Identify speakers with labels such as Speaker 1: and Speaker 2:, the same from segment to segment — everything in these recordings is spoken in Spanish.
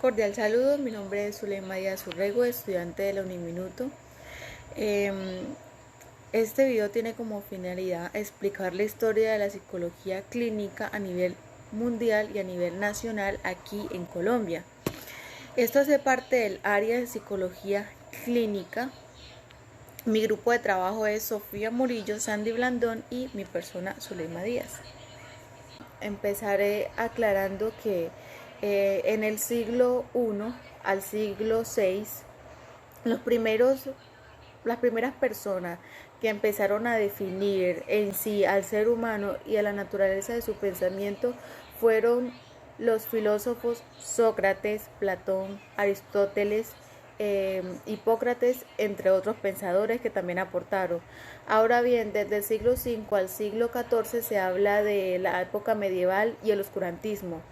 Speaker 1: Cordial saludo, mi nombre es Zulema Díaz Urrego, estudiante de la Uniminuto. Este video tiene como finalidad explicar la historia de la psicología clínica a nivel mundial y a nivel nacional aquí en Colombia. Esto hace parte del área de psicología clínica. Mi grupo de trabajo es Sofía Murillo, Sandy Blandón y mi persona Zulema Díaz. Empezaré aclarando que en el siglo I al siglo VI, las primeras personas que empezaron a definir en sí al ser humano y a la naturaleza de su pensamiento fueron los filósofos Sócrates, Platón, Aristóteles, Hipócrates, entre otros pensadores que también aportaron. Ahora bien, desde el siglo V al siglo XIV se habla de la época medieval y el oscurantismo.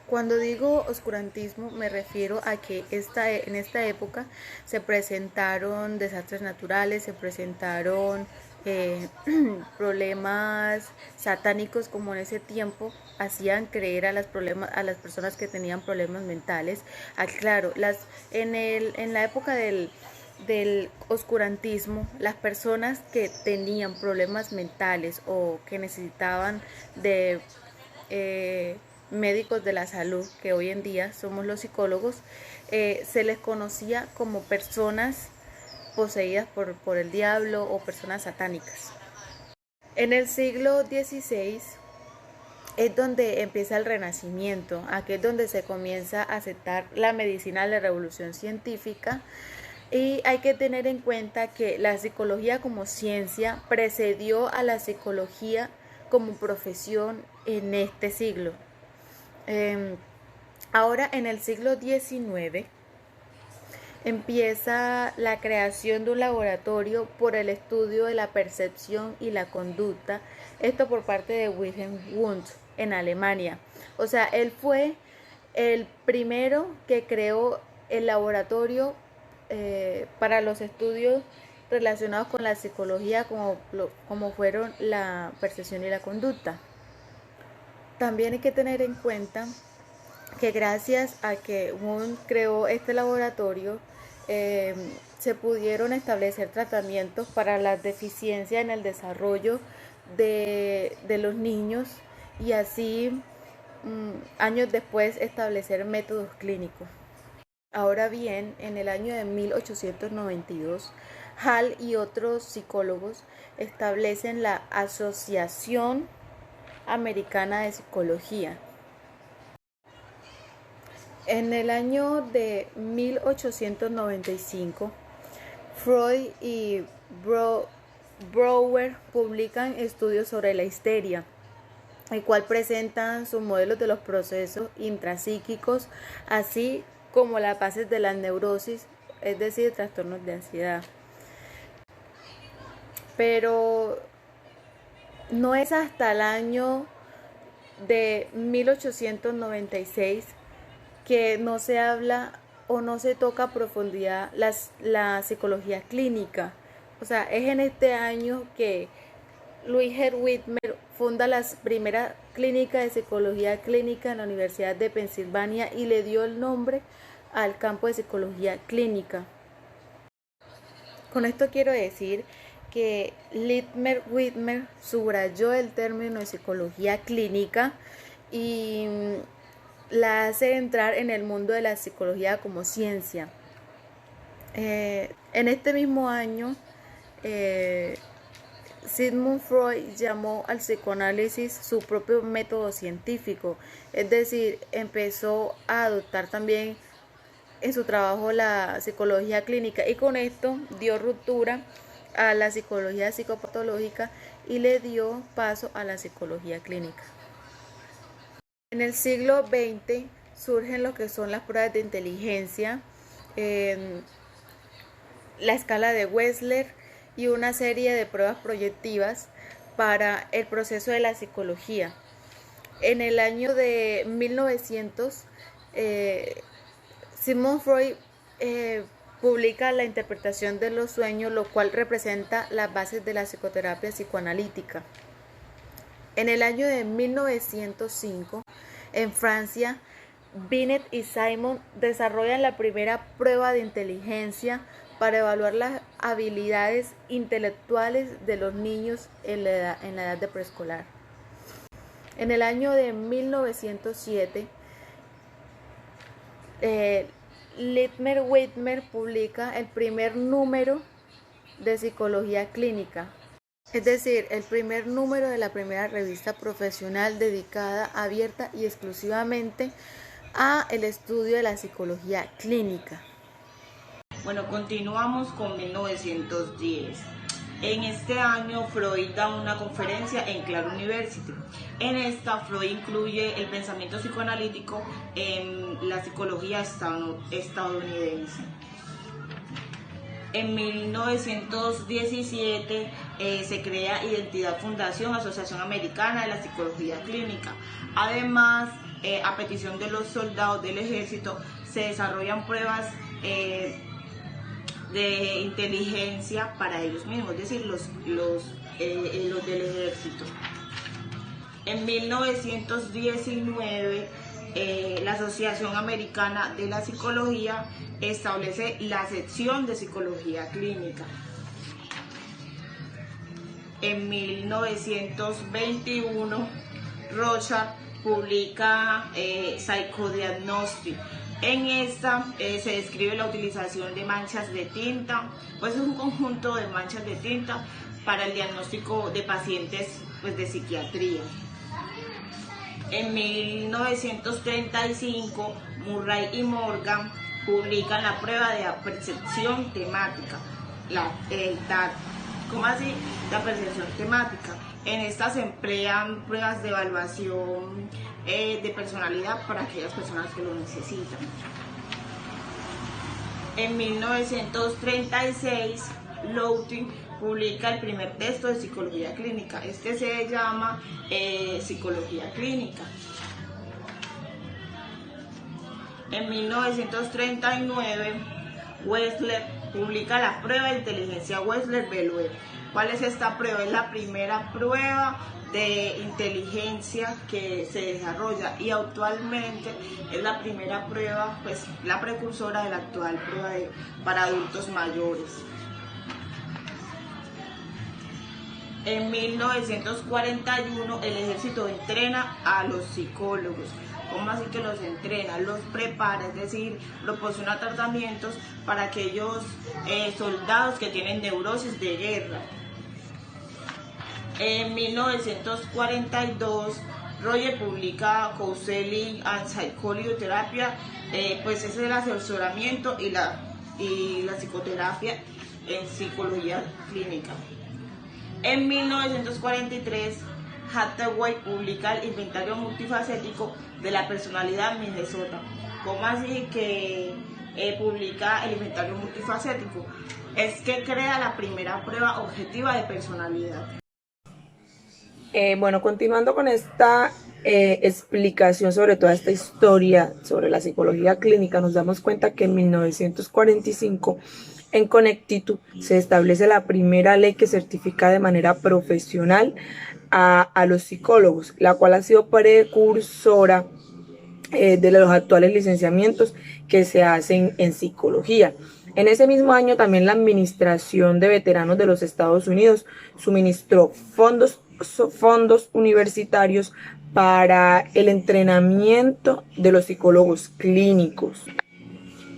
Speaker 1: Cuando digo oscurantismo me refiero a que en esta época se presentaron desastres naturales, se presentaron problemas satánicos, como en ese tiempo hacían creer a las personas que tenían problemas mentales. Claro, en la época del oscurantismo, las personas que tenían problemas mentales o que necesitaban de médicos de la salud, que hoy en día somos los psicólogos, se les conocía como personas poseídas por el diablo o personas satánicas. En el siglo XVI es donde empieza el Renacimiento. Aquí es donde se comienza a aceptar la medicina de la revolución científica. Y hay que tener en cuenta que la psicología como ciencia precedió a la psicología como profesión en este siglo. Ahora en el siglo XIX empieza la creación de un laboratorio por el estudio de la percepción y la conducta, esto por parte de Wilhelm Wundt en Alemania. O sea, él fue el primero que creó el laboratorio para los estudios relacionados con la psicología, como fueron la percepción y la conducta. También hay que tener en cuenta que gracias a que Wundt creó este laboratorio, se pudieron establecer tratamientos para las deficiencias en el desarrollo de los niños y así años después establecer métodos clínicos. Ahora bien, en el año de 1892, Hall y otros psicólogos establecen la Asociación Americana de Psicología. En el año de 1895, Freud y Brouwer publican estudios sobre la histeria, el cual presentan sus modelos de los procesos intrapsíquicos, así como las bases de la neurosis, es decir, trastornos de ansiedad. Pero no es hasta el año de 1896 que no se habla o no se toca a profundidad la psicología clínica. O sea, es en este año que Ludwig Widmer funda la primera clínica de psicología clínica en la Universidad de Pensilvania y le dio el nombre al campo de psicología clínica. Con esto quiero decir que Ludwig Widmer subrayó el término de psicología clínica y la hace entrar en el mundo de la psicología como ciencia. En este mismo año, Sigmund Freud llamó al psicoanálisis su propio método científico, es decir, empezó a adoptar también en su trabajo la psicología clínica y con esto dio ruptura a la psicología psicopatológica y le dio paso a la psicología clínica. En el siglo XX surgen lo que son las pruebas de inteligencia, la escala de Wechsler y una serie de pruebas proyectivas para el proceso de la psicología. En el año de 1900, Sigmund Freud publica la interpretación de los sueños, lo cual representa las bases de la psicoterapia psicoanalítica. En el año de 1905, en Francia, Binet y Simon desarrollan la primera prueba de inteligencia para evaluar las habilidades intelectuales de los niños en la edad de preescolar. En el año de 1907, Littmer-Weidner publica el primer número de psicología clínica, es decir, el primer número de la primera revista profesional dedicada abierta y exclusivamente a el estudio de la psicología clínica.
Speaker 2: Bueno, continuamos con 1910. En este año Freud da una conferencia en Clark University. En esta Freud incluye el pensamiento psicoanalítico en la psicología estadounidense. En 1917 se crea Identidad Fundación, Asociación Americana de la Psicología Clínica. Además, a petición de los soldados del ejército, se desarrollan pruebas de inteligencia para ellos mismos, es decir, los del ejército. En 1919, la Asociación Americana de la Psicología establece la sección de Psicología Clínica. En 1921, Rorschach publica Psychodiagnostic. En esta se describe la utilización de manchas de tinta, pues es un conjunto de manchas de tinta para el diagnóstico de pacientes pues, de psiquiatría. En 1935, Murray y Morgan publican la prueba de percepción temática, la TAT. ¿Cómo así? La percepción temática. En esta se emplean pruebas de evaluación de personalidad para aquellas personas que lo necesitan. En 1936, Lowndes publica el primer texto de psicología clínica. Este se llama Psicología Clínica. En 1939, Wechsler publica la prueba de inteligencia Wechsler-Beloev. ¿Cuál es esta prueba? Es la primera prueba de inteligencia que se desarrolla y actualmente es la primera prueba, pues la precursora de la actual prueba para adultos mayores. En 1941 el ejército entrena a los psicólogos. ¿Cómo así que los entrena? Los prepara, es decir, proporciona tratamientos para aquellos soldados que tienen neurosis de guerra. En 1942, Roger publica Counseling and Psychology Therapy, pues es el asesoramiento y la psicoterapia en psicología clínica. En 1943, Hathaway publica el inventario multifacético de la personalidad Minnesota. ¿Cómo así que publica el inventario multifacético? Es que crea la primera prueba objetiva de personalidad.
Speaker 3: Bueno, continuando con esta explicación sobre toda esta historia sobre la psicología clínica, nos damos cuenta que en 1945 en Connecticut se establece la primera ley que certifica de manera profesional a los psicólogos, la cual ha sido precursora de los actuales licenciamientos que se hacen en psicología. En ese mismo año también la Administración de Veteranos de los Estados Unidos suministró fondos universitarios para el entrenamiento de los psicólogos clínicos.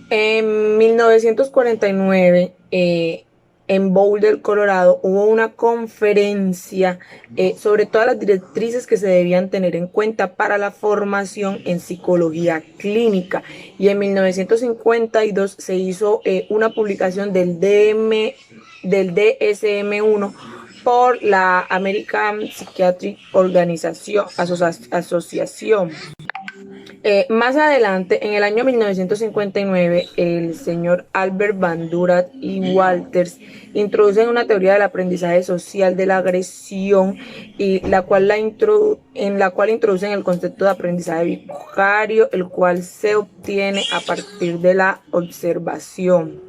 Speaker 3: En 1949, en Boulder, Colorado, hubo una conferencia sobre todas las directrices que se debían tener en cuenta para la formación en psicología clínica. Y en 1952 se hizo una publicación del DSM-1 por la American Psychiatric Association. Más adelante, en el año 1959, el señor Albert Bandura y Walters introducen una teoría del aprendizaje social de la agresión y en la cual introducen el concepto de aprendizaje vicario, el cual se obtiene a partir de la observación.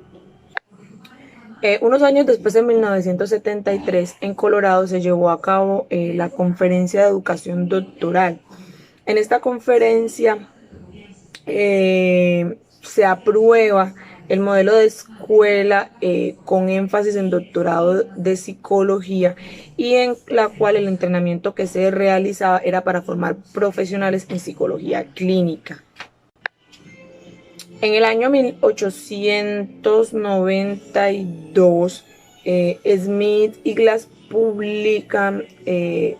Speaker 3: Unos años después, en 1973, en Colorado se llevó a cabo la Conferencia de Educación Doctoral. En esta conferencia se aprueba el modelo de escuela con énfasis en doctorado de psicología y en la cual el entrenamiento que se realizaba era para formar profesionales en psicología clínica. En el año 1892, Smith y Glass publican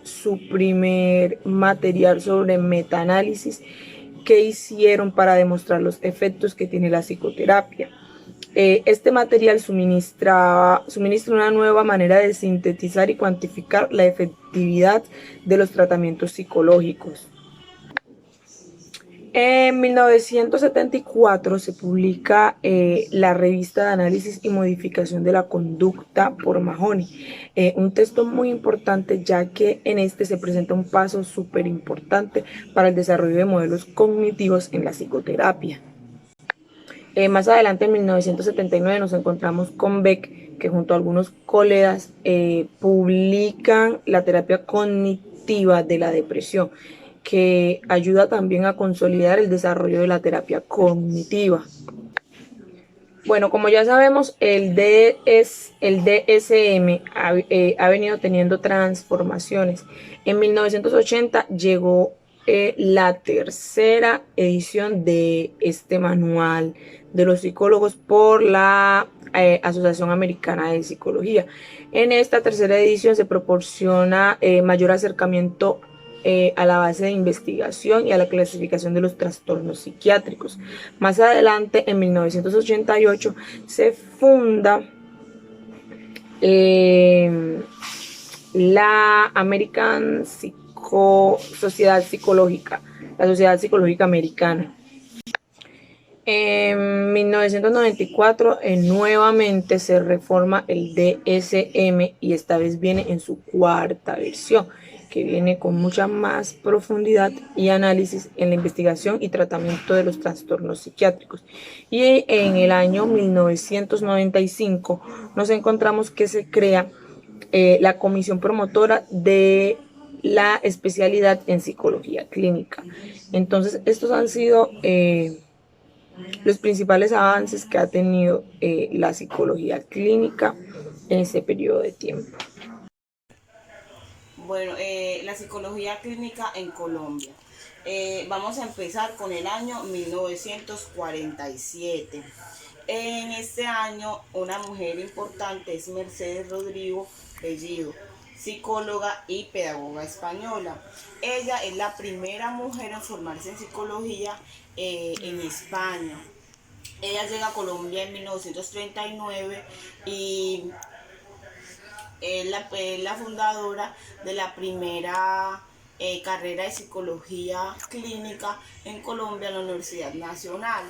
Speaker 3: su primer material sobre metaanálisis que hicieron para demostrar los efectos que tiene la psicoterapia. Este material suministra una nueva manera de sintetizar y cuantificar la efectividad de los tratamientos psicológicos. En 1974 se publica la revista de análisis y modificación de la conducta por Mahoney, un texto muy importante ya que en este se presenta un paso súper importante para el desarrollo de modelos cognitivos en la psicoterapia. Más adelante, en 1979, nos encontramos con Beck, que junto a algunos colegas publican la terapia cognitiva de la depresión, que ayuda también a consolidar el desarrollo de la terapia cognitiva. Bueno, como ya sabemos, el DSM ha venido teniendo transformaciones. En 1980 llegó la tercera edición de este manual de los psicólogos por la Asociación Americana de Psicología. En esta tercera edición se proporciona mayor acercamiento a la base de investigación y a la clasificación de los trastornos psiquiátricos. Más adelante, en 1988, se funda la American Sociedad Psicológica, la Sociedad Psicológica Americana. En 1994 nuevamente se reforma el DSM y esta vez viene en su cuarta versión, que viene con mucha más profundidad y análisis en la investigación y tratamiento de los trastornos psiquiátricos. Y en el año 1995 nos encontramos que se crea la Comisión Promotora de la Especialidad en Psicología Clínica. Entonces, estos han sido los principales avances que ha tenido la psicología clínica en ese periodo de tiempo.
Speaker 2: Bueno, la psicología clínica en Colombia. Vamos a empezar con el año 1947. En este año, una mujer importante es Mercedes Rodrigo Bellido, psicóloga y pedagoga española. Ella es la primera mujer en formarse en psicología en España. Ella llega a Colombia en 1939 y es la fundadora de la primera carrera de psicología clínica en Colombia en la Universidad Nacional.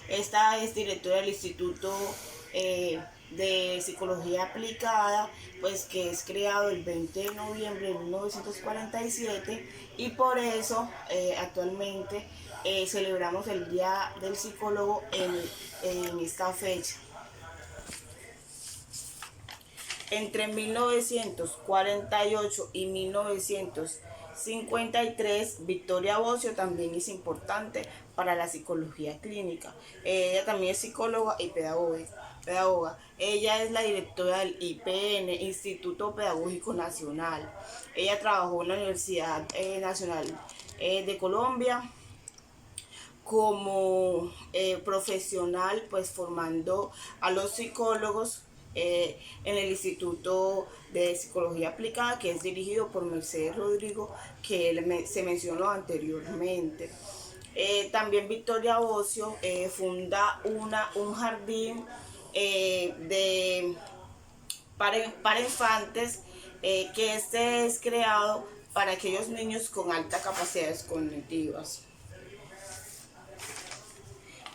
Speaker 2: Esta es directora del Instituto de Psicología Aplicada, pues que es creado el 20 de noviembre de 1947 y por eso actualmente celebramos el Día del Psicólogo en esta fecha. Entre 1948 y 1953, Victoria Bocio también es importante para la psicología clínica. Ella también es psicóloga y pedagoga. Ella es la directora del IPN, Instituto Pedagógico Nacional. Ella trabajó en la Universidad Nacional de Colombia como profesional, pues formando a los psicólogos en el Instituto de Psicología Aplicada, que es dirigido por Mercedes Rodrigo, que se mencionó anteriormente. También Victoria Bocio funda un jardín para infantes, que este es creado para aquellos niños con altas capacidades cognitivas.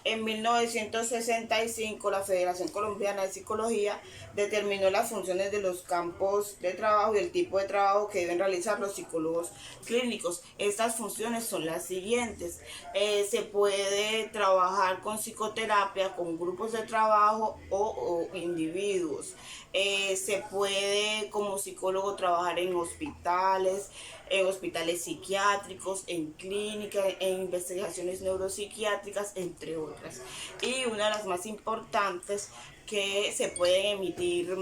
Speaker 2: En 1965, la Federación Colombiana de Psicología determinó las funciones de los campos de trabajo y el tipo de trabajo que deben realizar los psicólogos clínicos. Estas funciones son las siguientes. Se puede trabajar con psicoterapia, con grupos de trabajo o individuos. Se puede como psicólogo trabajar en hospitales, en hospitales psiquiátricos, en clínicas, en investigaciones neuropsiquiátricas, entre otras. Y una de las más importantes, que se pueden emitir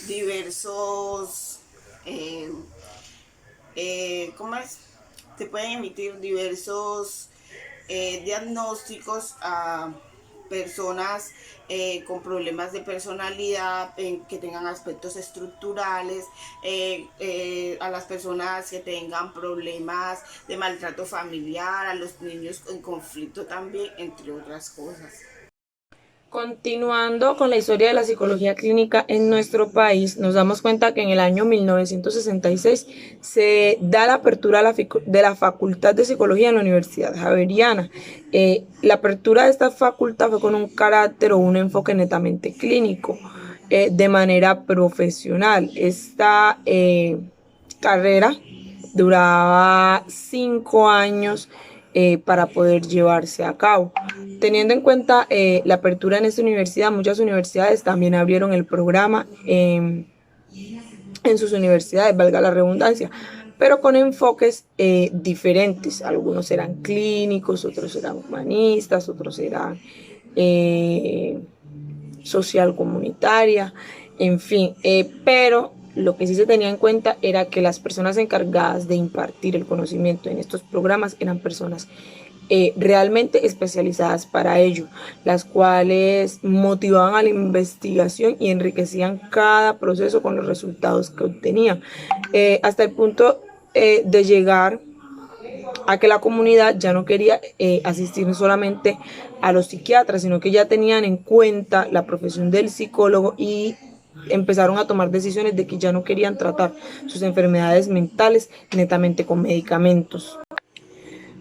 Speaker 2: diversos, ¿cómo es? Se pueden emitir diversos diagnósticos a personas con problemas de personalidad, que tengan aspectos estructurales, a las personas que tengan problemas de maltrato familiar, a los niños en conflicto también, entre otras cosas.
Speaker 3: Continuando con la historia de la psicología clínica en nuestro país, nos damos cuenta que en el año 1966 se da la apertura de la Facultad de Psicología en la Universidad Javeriana. La apertura de esta facultad fue con un carácter o un enfoque netamente clínico, de manera profesional. Esta carrera duraba 5 años para poder llevarse a cabo. Teniendo en cuenta la apertura en esta universidad, muchas universidades también abrieron el programa en sus universidades, valga la redundancia, pero con enfoques diferentes. Algunos eran clínicos, otros eran humanistas, otros eran social comunitaria, en fin, pero lo que sí se tenía en cuenta era que las personas encargadas de impartir el conocimiento en estos programas eran personas realmente especializadas para ello, las cuales motivaban a la investigación y enriquecían cada proceso con los resultados que obtenían, hasta el punto de llegar a que la comunidad ya no quería asistir solamente a los psiquiatras, sino que ya tenían en cuenta la profesión del psicólogo y empezaron a tomar decisiones de que ya no querían tratar sus enfermedades mentales netamente con medicamentos.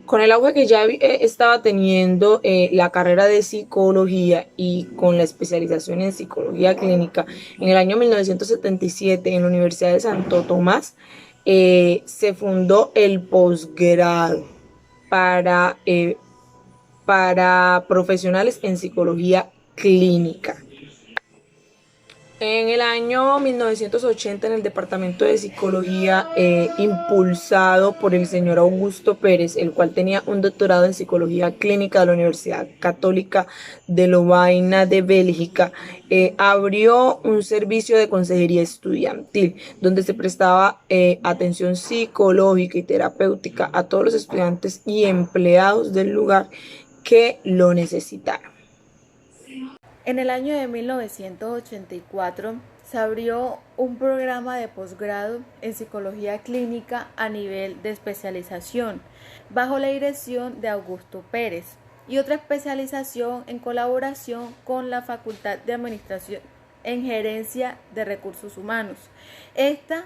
Speaker 3: Con el auge que ya estaba teniendo la carrera de psicología y con la especialización en psicología clínica, en el año 1977 en la Universidad de Santo Tomás se fundó el posgrado para profesionales en psicología clínica. En el año 1980, en el Departamento de Psicología, impulsado por el señor Augusto Pérez, el cual tenía un doctorado en Psicología Clínica de la Universidad Católica de Lovaina de Bélgica, abrió un servicio de consejería estudiantil, donde se prestaba atención psicológica y terapéutica a todos los estudiantes y empleados del lugar que lo necesitaran.
Speaker 1: En el año de 1984 se abrió un programa de posgrado en psicología clínica a nivel de especialización, bajo la dirección de Augusto Pérez, y otra especialización en colaboración con la Facultad de Administración en Gerencia de Recursos Humanos. Esta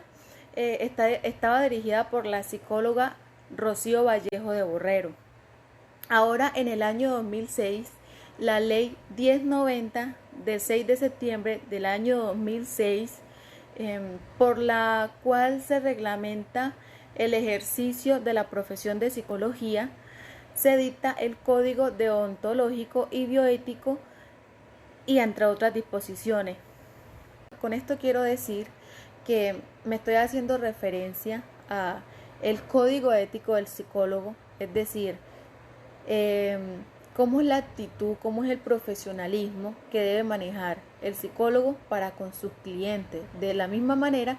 Speaker 1: estaba dirigida por la psicóloga Rocío Vallejo de Borrero. Ahora, en el año 2006, la ley 1090 del 6 de septiembre del año 2006, por la cual se reglamenta el ejercicio de la profesión de psicología, se dicta el Código Deontológico y Bioético y entre otras disposiciones. Con esto quiero decir que me estoy haciendo referencia a el Código Ético del Psicólogo, es decir, cómo es la actitud, cómo es el profesionalismo que debe manejar el psicólogo para con sus clientes. De la misma manera,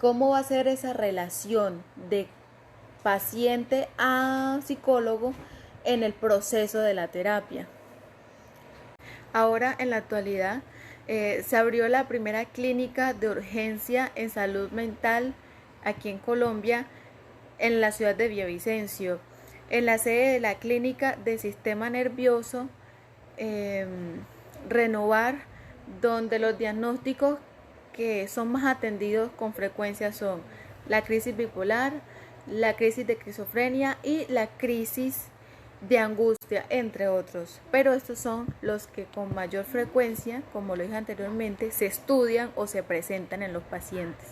Speaker 1: cómo va a ser esa relación de paciente a psicólogo en el proceso de la terapia. Ahora, en la actualidad, se abrió la primera clínica de urgencia en salud mental aquí en Colombia, en la ciudad de Villavicencio, en la sede de la clínica de sistema nervioso Renovar, donde los diagnósticos que son más atendidos con frecuencia son la crisis bipolar, la crisis de esquizofrenia y la crisis de angustia, entre otros. Pero estos son los que con mayor frecuencia, como lo dije anteriormente, se estudian o se presentan en los pacientes.